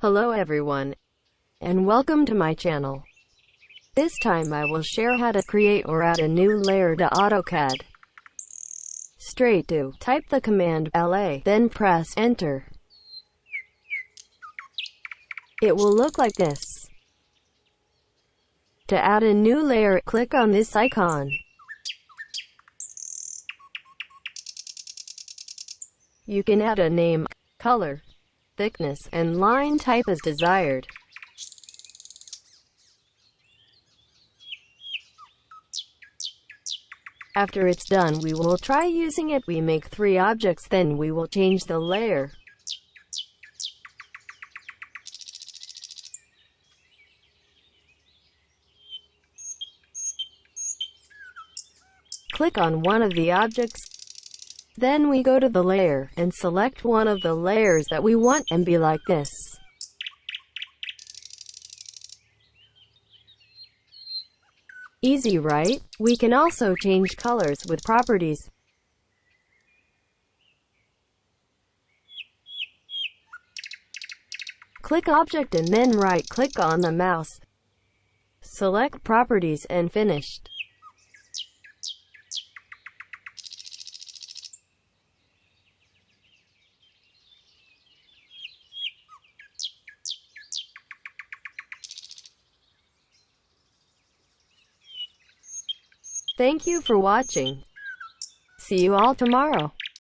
Hello everyone, and welcome to my channel. This time I will share how to create or add a new layer to Autocad. Straight to, type the command LA, then press enter. It will look like this. To add a new layer, click on this icon. You can add a name, color, thickness, and line type as desired. After it's done, we will try using it. We make 3 objects, then we will change the layer. Click on one of the objects. Then we go to the layer, and select one of the layers that we want, and be like this. Easy, right? We can also change colors with properties. Click Object and then right-click on the mouse. Select Properties and Finished. Thank you for watching. See you all tomorrow.